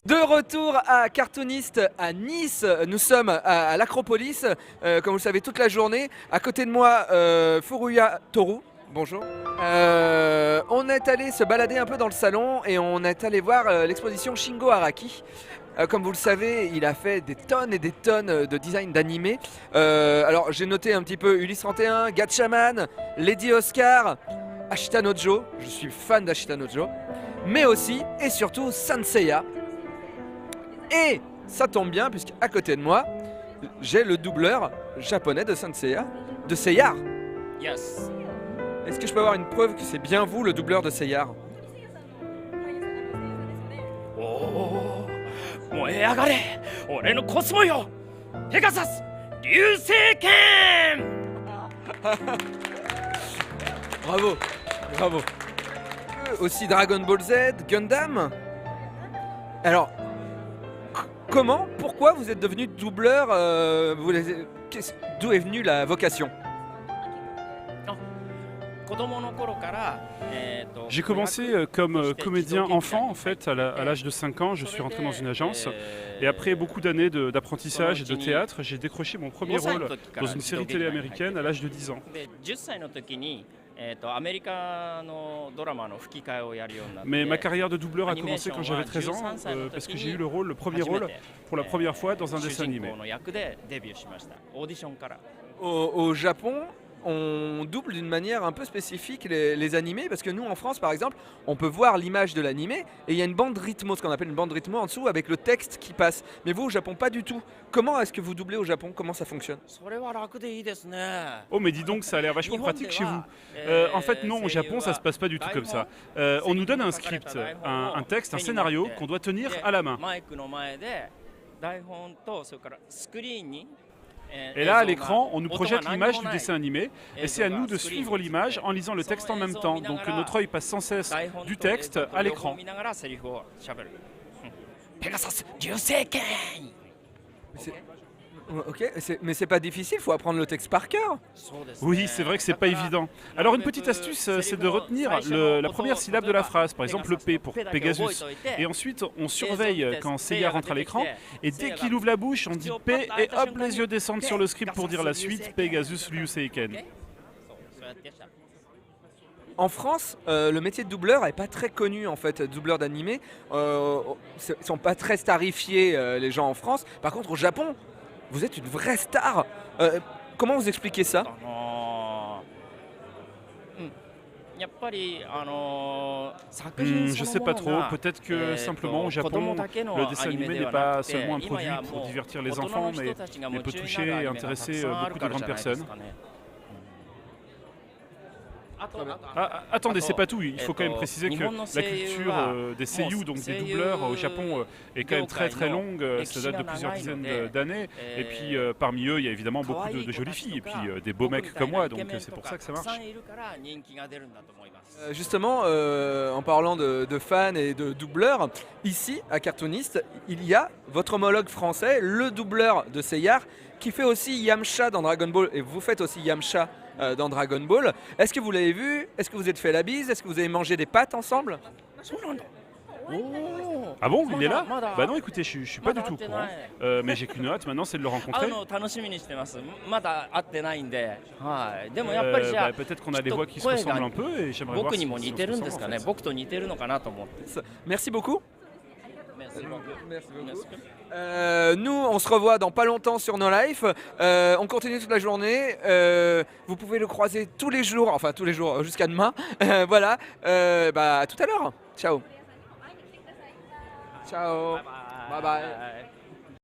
De retour à Cartoonist à Nice, nous sommes à l'Acropolis, comme vous le savez toute la journée. À côté de moi, Furuya Toru, bonjour. On est allé se balader un peu dans le salon et on est allé voir l'exposition Shingo Araki. Comme vous le savez, il a fait des tonnes et des tonnes de design d'animés. Alors j'ai noté un petit peu Ulysse 31, Gatchaman, Lady Oscar, Ashita no Joe, je suis fan d'Ashita no Joe, mais aussi et surtout Saint Seiya. Et ça tombe bien puisqu'à côté de moi, j'ai le doubleur japonais de Saint Seiya, de Seiya. Yes. Est-ce que je peux avoir une preuve que c'est bien vous le doubleur de Seiya? おお、燃え上がれ俺のコスモよペガサス流星剣 Bravo, bravo. Aussi Dragon Ball Z, Gundam. Alors, pourquoi vous êtes devenu doubleur d'où est venue la vocation? J'ai commencé comme comédien enfant en fait, à l'âge de 5 ans, je suis rentré dans une agence et après beaucoup d'années d'apprentissage et de théâtre, j'ai décroché mon premier rôle dans une série télé américaine à l'âge de 10 ans. Mais ma carrière de doubleur a commencé quand j'avais 13 ans parce que j'ai eu le premier rôle pour la première fois dans un dessin animé. Au Japon, on double d'une manière un peu spécifique les animés parce que nous en France par exemple on peut voir l'image de l'animé et il y a une bande rythmo, ce qu'on appelle une bande rythmo en dessous avec le texte qui passe. Mais vous au Japon pas du tout. Comment est-ce que vous doublez au Japon? Comment ça fonctionne? Oh mais dis donc, ça a l'air vachement pratique chez vous. En fait non, au Japon ça se passe pas du tout comme ça. On nous donne un script, un texte, un scénario qu'on doit tenir à la main. Et là, à l'écran, on nous projette l'image du dessin animé et c'est à nous de suivre l'image en lisant le texte en même temps. Donc notre œil passe sans cesse du texte à l'écran. Ok, mais c'est pas difficile, faut apprendre le texte par cœur. Oui, c'est vrai que c'est pas évident. Alors une petite astuce, c'est de retenir la première syllabe de la phrase, par exemple le P pour Pegasus. Et ensuite, on surveille quand Seiya rentre à l'écran, et dès qu'il ouvre la bouche, on dit P, et hop, les yeux descendent sur le script pour dire la suite, Pegasus Ryuseiken. En France, le métier de doubleur est pas très connu en fait, doubleur d'animé. Ils sont pas très starifiés les gens en France. Par contre, au Japon, vous êtes une vraie star. Comment vous expliquez ça? Je sais pas trop, peut-être que simplement au Japon, le dessin animé n'est pas seulement un produit pour divertir les enfants, mais peut toucher et intéresser beaucoup de grandes personnes. Attendez, c'est pas tout, il faut quand même préciser que la culture des seiyuu, donc des doubleurs au Japon, est quand même très très longue, ça date de plusieurs dizaines d'années, et puis parmi eux il y a évidemment beaucoup de jolies filles, et puis des beaux mecs comme moi, donc c'est pour ça que ça marche. Justement, en parlant de fans et de doubleurs, ici à Cartoonist, il y a votre homologue français, le doubleur de Seiya, qui fait aussi Yamcha dans Dragon Ball, et vous faites aussi Yamcha dans Dragon Ball. Est-ce que vous l'avez vu? Est-ce que vous êtes fait la bise? Est-ce que vous avez mangé des pâtes ensemble? Ah bon, il est là? Bah non, écoutez, je suis pas du tout au courant, mais j'ai qu'une hâte maintenant, c'est de le rencontrer. Peut-être qu'on a des voix qui se ressemblent un peu, et j'aimerais voir si on se ressemble, en fait. Merci beaucoup. Nous, on se revoit dans pas longtemps sur No Life. On continue toute la journée. Vous pouvez le croiser tous les jours, enfin tous les jours jusqu'à demain. Voilà. À tout à l'heure. Ciao. Ciao. Bye bye.